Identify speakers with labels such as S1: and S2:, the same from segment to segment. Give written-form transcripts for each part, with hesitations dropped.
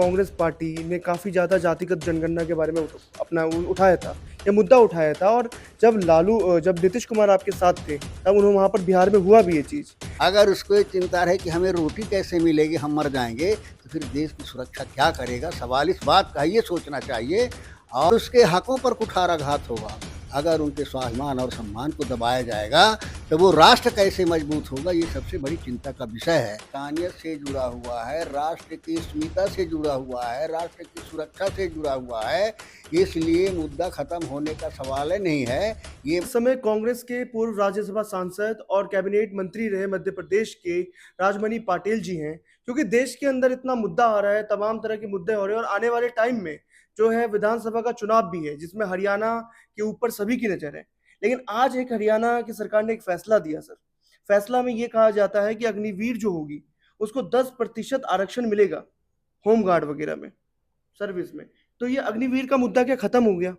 S1: Congress party ने काफ़ी ज़्यादा जातिगत जनगणना के बारे में उठाया था, ये मुद्दा उठाया था। और जब नीतीश कुमार आपके साथ थे, तब उन्होंने वहाँ पर बिहार में हुआ भी ये चीज़।
S2: अगर उसको ये चिंता रहे कि हमें रोटी कैसे मिलेगी, हम मर जाएंगे, तो फिर देश की सुरक्षा क्या करेगा। सवाल इस बात का ये सोचना चाहिए। और उसके हकों पर कुठाराघात होगा। अगर उनके स्वाभिमान और सम्मान को दबाया जाएगा तो वो राष्ट्र कैसे मजबूत होगा, ये सबसे बड़ी चिंता का विषय है। इंसानियत से जुड़ा हुआ है, राष्ट्र की अस्मिता से जुड़ा हुआ है, राष्ट्र की सुरक्षा से जुड़ा हुआ है। इसलिए मुद्दा खत्म होने का सवाल नहीं है। ये
S1: इस समय कांग्रेस के पूर्व राज्यसभा सांसद और कैबिनेट मंत्री रहे मध्य प्रदेश के राजमणि पाटिल जी हैं, क्योंकि देश के अंदर इतना मुद्दा आ रहा है, तमाम तरह के मुद्दे हो रहे हैं। और आने वाले टाइम में जो है विधानसभा का चुनाव भी है, जिसमें हरियाणा के ऊपर सभी की नजर है। लेकिन आज एक हरियाणा की सरकार ने एक फैसला दिया सर। फैसला में ये कहा जाता है कि अग्निवीर जो होगी उसको 10% आरक्षण मिलेगा, होमगार्ड वगैरह में, सर्विस में। तो ये अग्निवीर का मुद्दा क्या खत्म हो गया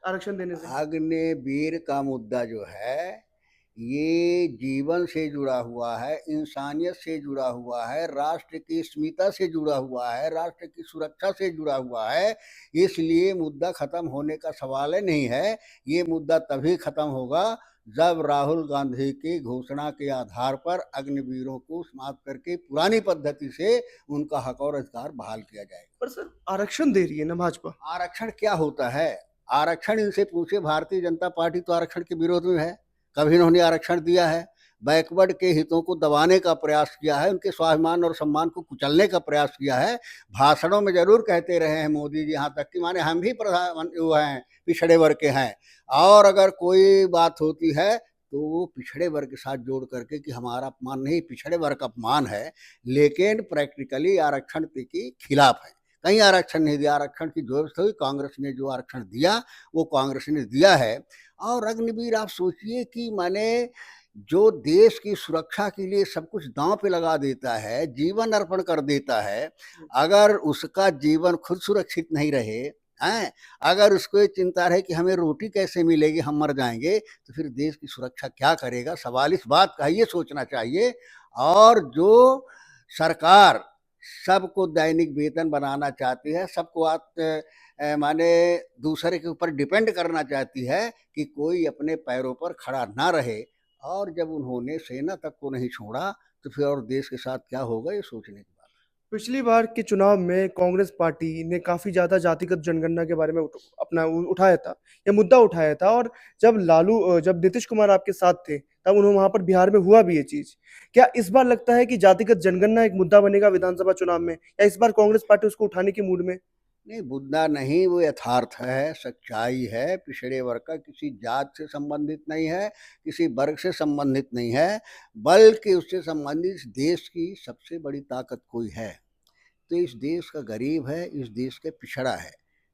S1: आरक्षण देने से?
S2: अग्निवीर का मुद्दा जो है, ये जीवन से जुड़ा हुआ है, इंसानियत से जुड़ा हुआ है, राष्ट्र की अस्मिता से जुड़ा हुआ है, राष्ट्र की सुरक्षा से जुड़ा हुआ है। इसलिए मुद्दा खत्म होने का सवाल नहीं है। ये मुद्दा तभी खत्म होगा जब राहुल गांधी की घोषणा के आधार पर अग्निवीरों को समाप्त करके पुरानी पद्धति से उनका हक और अधिकार बहाल किया जाएगा।
S1: पर सर आरक्षण दे रही है ना भाजपा।
S2: आरक्षण क्या होता है? आरक्षण इनसे पूछे। भारतीय जनता पार्टी तो आरक्षण के विरोध में है। कभी इन्होंने आरक्षण दिया है? बैकवर्ड के हितों को दबाने का प्रयास किया है, उनके स्वाभिमान और सम्मान को कुचलने का प्रयास किया है। भाषणों में जरूर कहते रहे हैं मोदी जी, यहाँ तक कि माने हम भी प्रधान वो हैं, पिछड़े वर्ग के हैं। और अगर कोई बात होती है तो वो पिछड़े वर्ग के साथ जोड़ करके कि हमारा अपमान नहीं, पिछड़े वर्ग का अपमान है। लेकिन प्रैक्टिकली आरक्षण के खिलाफ है। कहीं आरक्षण नहीं दिया। आरक्षण की जो व्यवस्था हुई, कांग्रेस ने जो आरक्षण दिया वो कांग्रेस ने दिया है। और अग्निवीर आप सोचिए कि माने जो देश की सुरक्षा के लिए सब कुछ दांव पे लगा देता है, जीवन अर्पण कर देता है, अगर उसका जीवन खुद सुरक्षित नहीं रहे हैं, अगर उसको ये चिंता रहे कि हमें रोटी कैसे मिलेगी, हम मर जाएंगे, तो फिर देश की सुरक्षा क्या करेगा। सवाल इस बात का ये सोचना चाहिए। और जो सरकार सबको दैनिक वेतन बनाना चाहती है, सबको माने दूसरे के ऊपर डिपेंड करना चाहती है कि कोई अपने पैरों पर खड़ा ना रहे। और जब उन्होंने सेना तक को नहीं छोड़ा तो फिर और देश के साथ क्या होगा, ये सोचने की बात है।
S1: पिछली बार के चुनाव में कांग्रेस पार्टी ने काफी ज्यादा जातिगत जनगणना के बारे में उठाया था, ये मुद्दा उठाया था। और जब नीतीश कुमार आपके साथ थे, तब उन्होंने वहां पर बिहार में हुआ भी ये चीज। क्या इस बार लगता है कि जातिगत जनगणना एक मुद्दा बनेगा विधानसभा चुनाव में, या इस बार कांग्रेस पार्टी उसको उठाने की मूड में?
S2: नहीं, मुद्दा नहीं, वो यथार्थ है, सच्चाई है। पिछड़े वर्ग का किसी जात से संबंधित नहीं है, किसी वर्ग से संबंधित नहीं है, बल्कि उससे संबंधित इस देश की सबसे बड़ी ताकत कोई है तो इस देश का गरीब है, इस देश के पिछड़ा है।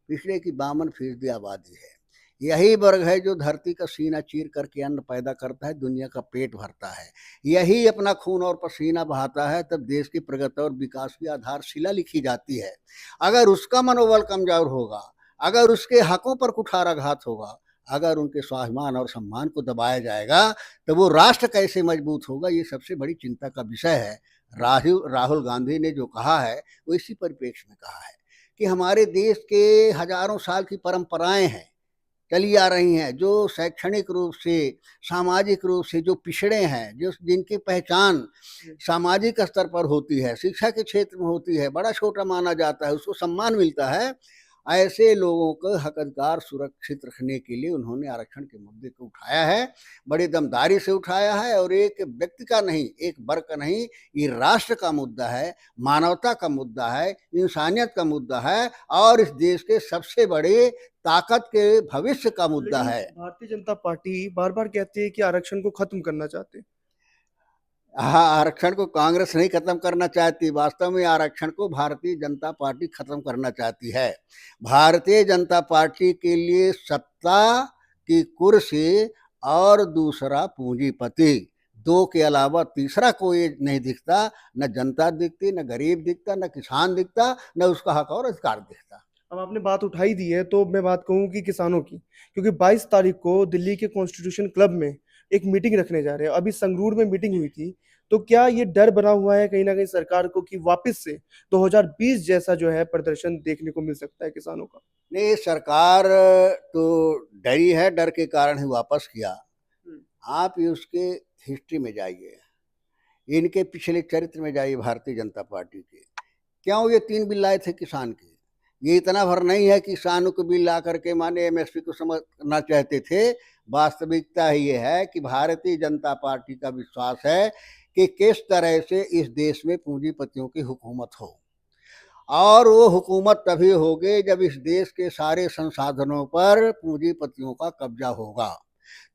S2: पिछड़े की 52% आबादी है। यही वर्ग है जो धरती का सीना चीर करके अन्न पैदा करता है, दुनिया का पेट भरता है। यही अपना खून और पसीना बहाता है, तब देश की प्रगति और विकास की आधारशिला लिखी जाती है। अगर उसका मनोबल कमजोर होगा, अगर उसके हकों पर कुठाराघात होगा, अगर उनके स्वाभिमान और सम्मान को दबाया जाएगा तो वो राष्ट्र कैसे मजबूत होगा, ये सबसे बड़ी चिंता का विषय है। राहुल गांधी ने जो कहा है वो इसी परिप्रेक्ष्य में कहा है कि हमारे देश के हजारों साल की परंपराएं हैं, चली आ रही हैं, जो शैक्षणिक रूप से, सामाजिक रूप से जो पिछड़े हैं, जो जिनकी पहचान सामाजिक स्तर पर होती है, शिक्षा के क्षेत्र में होती है, बड़ा छोटा माना जाता है, उसको सम्मान मिलता है। ऐसे लोगों को हक अधिकार सुरक्षित रखने के लिए उन्होंने आरक्षण के मुद्दे को उठाया है, बड़ी दमदारी से उठाया है। और एक व्यक्ति का नहीं, एक वर्ग का नहीं, ये राष्ट्र का मुद्दा है, मानवता का मुद्दा है, इंसानियत का मुद्दा है और इस देश के सबसे बड़े ताकत के भविष्य का मुद्दा है।
S1: भारतीय जनता पार्टी बार बार कहती है कि आरक्षण को खत्म करना चाहते हैं।
S2: हाँ, आरक्षण को कांग्रेस नहीं खत्म करना चाहती, वास्तव में आरक्षण को भारतीय जनता पार्टी खत्म करना चाहती है। भारतीय जनता पार्टी के लिए सत्ता की कुर्सी और दूसरा पूंजीपति, दो के अलावा तीसरा कोई नहीं दिखता। न जनता दिखती, न गरीब दिखता, न किसान दिखता, न उसका हक और अधिकार दिखता।
S1: अब आपने बात उठाई दी है तो मैं बात कहूँ कि किसानों की, क्योंकि 22 तारीख को दिल्ली के कॉन्स्टिट्यूशन क्लब में एक मीटिंग रखने जा रहे हैं। अभी संगरूर में मीटिंग हुई थी, तो क्या ये डर बना हुआ है कहीं ना कहीं सरकार को कि वापस से 2020 जैसा जो है प्रदर्शन देखने को मिल सकता है किसानों का?
S2: नहीं, सरकार तो डरी है, डर के कारण ही वापस किया।
S1: हम्म।
S2: आप ये उसके हिस्ट्री में जाइए, इनके पिछले चरित्र में जाइए भारतीय जनता पार्टी के। क्यों ये 3 बिल लाए थे किसान के? ये इतना भर नहीं है कि किसानों को बिल ला करके माने एमएसपी को समझना चाहते थे। वास्तविकता ये है कि भारतीय जनता पार्टी का विश्वास है कि किस तरह से इस देश में पूंजीपतियों की हुकूमत हो, और वो हुकूमत तभी होगी जब इस देश के सारे संसाधनों पर पूंजीपतियों का कब्जा होगा।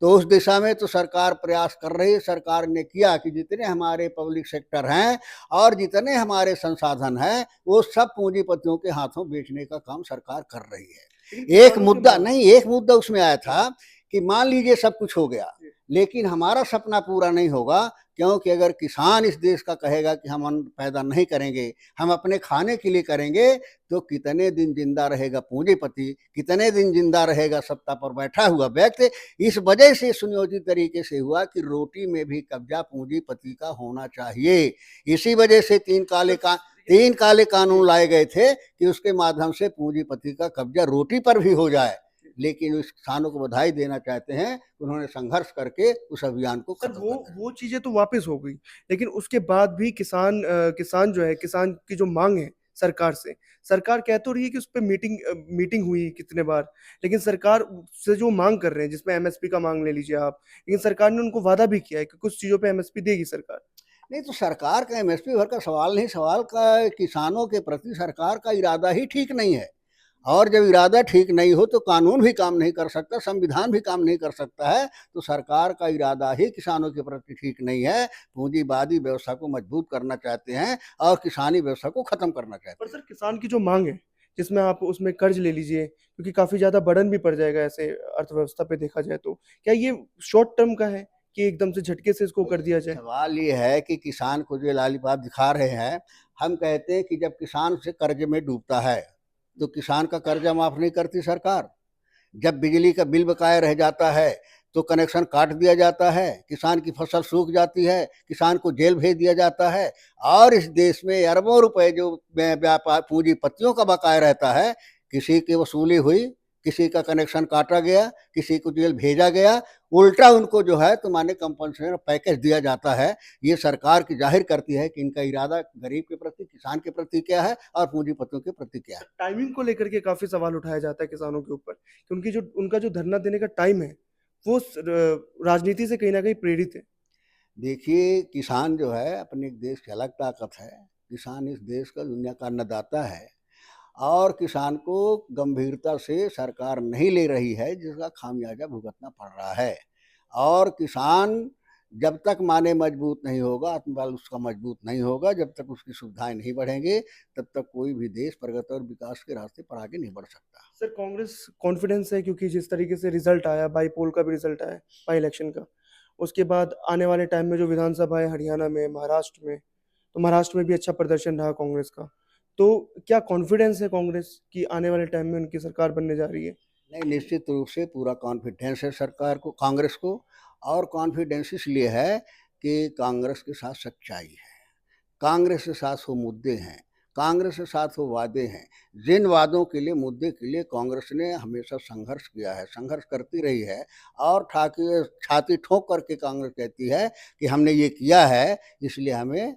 S2: तो उस दिशा में तो सरकार प्रयास कर रही है। सरकार ने किया कि जितने हमारे पब्लिक सेक्टर हैं और जितने हमारे संसाधन हैं वो सब पूंजीपतियों के हाथों बेचने का काम सरकार कर रही
S1: लेकिन
S2: है। एक
S1: किसानों के
S2: मुद्दा
S1: मांग।
S2: नहीं, एक मुद्दा उसमें आया था कि मान लीजिए सब कुछ हो गया, लेकिन हमारा सपना पूरा नहीं होगा, क्योंकि अगर किसान इस देश का कहेगा कि हम अन्न पैदा नहीं करेंगे, हम अपने खाने के लिए करेंगे, तो कितने दिन जिंदा रहेगा पूंजीपति, कितने दिन जिंदा रहेगा सत्ता पर बैठा हुआ व्यक्ति। इस वजह से सुनियोजित तरीके से हुआ कि रोटी में भी कब्जा पूंजीपति का होना चाहिए। इसी वजह से तीन काले कानून लाए गए थे कि उसके माध्यम से पूंजीपति का कब्जा रोटी पर भी हो जाए। लेकिन उस किसानों को बधाई देना चाहते हैं, उन्होंने संघर्ष करके उस अभियान को
S1: सर
S2: खत्म
S1: वो
S2: कर दिया।
S1: वो चीजें तो वापस हो गई, लेकिन उसके बाद भी किसान जो है, किसान की जो मांग है सरकार से, सरकार कह तो रही है कि उस पर मीटिंग हुई कितने बार, लेकिन सरकार से जो मांग कर रहे हैं, जिसमें एमएसपी का मांग ले लीजिए आप, लेकिन सरकार ने उनको वादा भी किया है कि कुछ चीजों पे एमएसपी देगी सरकार।
S2: नहीं, तो सरकार का एमएसपी भर का सवाल नहीं, सवाल का किसानों के प्रति सरकार का इरादा ही ठीक नहीं है। और जब इरादा ठीक नहीं हो तो कानून भी काम नहीं कर सकता, संविधान भी काम नहीं कर सकता है। तो सरकार का इरादा ही किसानों के प्रति ठीक नहीं है। पूंजीवादी व्यवस्था को मजबूत करना चाहते हैं और किसानी व्यवस्था को खत्म करना
S1: पर
S2: चाहते हैं।
S1: सर किसान की जो मांग है, जिसमें आप उसमें कर्ज ले लीजिए, क्योंकि काफी ज्यादा बर्डन भी पड़ जाएगा ऐसे अर्थव्यवस्था पे देखा जाए तो, क्या ये शॉर्ट टर्म का है कि एकदम से झटके से इसको कर दिया जाए?
S2: सवाल ये है कि किसान को जो लालीपाप दिखा रहे हैं, हम कहते हैं कि जब किसान से कर्ज में डूबता है तो किसान का कर्जा माफ नहीं करती सरकार। जब बिजली का बिल बकाया रह जाता है तो कनेक्शन काट दिया जाता है, किसान की फसल सूख जाती है, किसान को जेल भेज दिया जाता है। और इस देश में अरबों रुपए जो व्यापार पूंजीपतियों का बकाया रहता है, किसी की वसूली हुई, किसी का कनेक्शन काटा गया, किसी को जेल भेजा गया, उल्टा उनको जो है तो माने कंपनसेशन पैकेज दिया जाता है। ये सरकार की जाहिर करती है कि इनका इरादा गरीब के प्रति, किसान के प्रति क्या है और पूंजीपतियों के प्रति क्या है।
S1: टाइमिंग को लेकर के काफी सवाल उठाया जाता है किसानों के ऊपर कि उनका जो धरना देने का टाइम है, वो राजनीति से कहीं ना कहीं प्रेरित है।
S2: देखिए, किसान जो है अपने देश की अलग ताकत है। किसान इस देश का, दुनिया का अन्नदाता है, और किसान को गंभीरता से सरकार नहीं ले रही है, जिसका खामियाजा भुगतना पड़ रहा है। और किसान जब तक माने मजबूत नहीं होगा, आत्मबल उसका मजबूत नहीं होगा, जब तक उसकी सुविधाएं नहीं बढ़ेंगे, तब तक कोई भी देश प्रगति और विकास के रास्ते पर आगे नहीं बढ़ सकता।
S1: सर कांग्रेस कॉन्फिडेंस है, क्योंकि जिस तरीके से रिजल्ट आया, बाई पोल का भी रिजल्ट आया, बाई इलेक्शन का, उसके बाद आने वाले टाइम में जो विधानसभा है हरियाणा में, महाराष्ट्र में, तो महाराष्ट्र में भी अच्छा प्रदर्शन रहा कांग्रेस का, तो क्या कॉन्फिडेंस है कांग्रेस की आने वाले टाइम में उनकी सरकार बनने जा रही है?
S2: नहीं, निश्चित रूप से पूरा कॉन्फिडेंस है सरकार को, कांग्रेस को। और कॉन्फिडेंस इसलिए है कि कांग्रेस के साथ सच्चाई है, कांग्रेस के साथ वो मुद्दे हैं, कांग्रेस के साथ वो वादे हैं। जिन वादों के लिए, मुद्दे के लिए कांग्रेस ने हमेशा संघर्ष किया है, संघर्ष करती रही है। और ठाकी छाती ठोक करके कांग्रेस कहती है कि हमने ये किया है, इसलिए हमें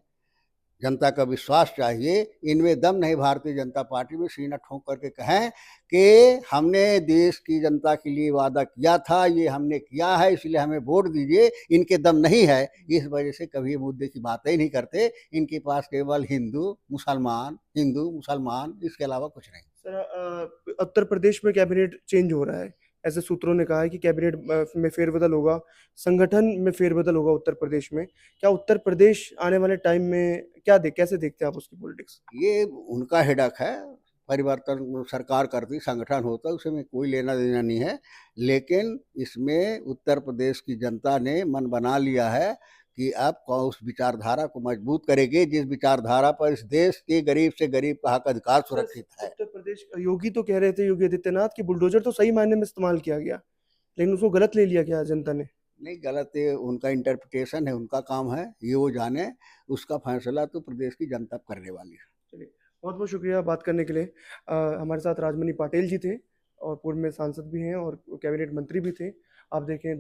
S2: जनता का विश्वास चाहिए। इनमें दम नहीं भारतीय जनता पार्टी में, सीना ठोक करके कहें कि हमने देश की जनता के लिए वादा किया था, ये हमने किया है, इसलिए हमें वोट दीजिए। इनके दम नहीं है, इस वजह से कभी मुद्दे की बात ही नहीं करते। इनके पास केवल हिंदू मुसलमान, इसके अलावा कुछ नहीं।
S1: सर उत्तर प्रदेश में कैबिनेट चेंज हो रहा है, ऐसे सूत्रों ने कहा है कि कैबिनेट में फेरबदल होगा, संगठन में फेरबदल होगा उत्तर प्रदेश में। क्या उत्तर प्रदेश आने वाले टाइम में कैसे देखते हैं आप उसकी पॉलिटिक्स?
S2: ये उनका हेडक है, परिवर्तन सरकार करती, संगठन होता है, उसमें कोई लेना देना नहीं है। लेकिन इसमें उत्तर प्रदेश की जनता ने मन बना लिया है कि अब उस विचारधारा को मजबूत करेगी जिस विचारधारा पर इस देश के गरीब से गरीब का हक अधिकार सुरक्षित है।
S1: उत्तर प्रदेश योगी तो कह रहे थे, योगी आदित्यनाथ, की बुलडोजर तो सही मायने में इस्तेमाल किया गया, लेकिन उसको गलत ले लिया गया जनता ने।
S2: नहीं, गलत है, उनका इंटरप्रिटेशन है, उनका काम है, ये वो जाने, उसका फैसला तो प्रदेश की जनता करने वाली है।
S1: चलिए, बहुत बहुत शुक्रिया बात करने के लिए। हमारे साथ राजमणि पाटिल जी थे और पूर्व में सांसद भी हैं और कैबिनेट मंत्री भी थे। आप देखें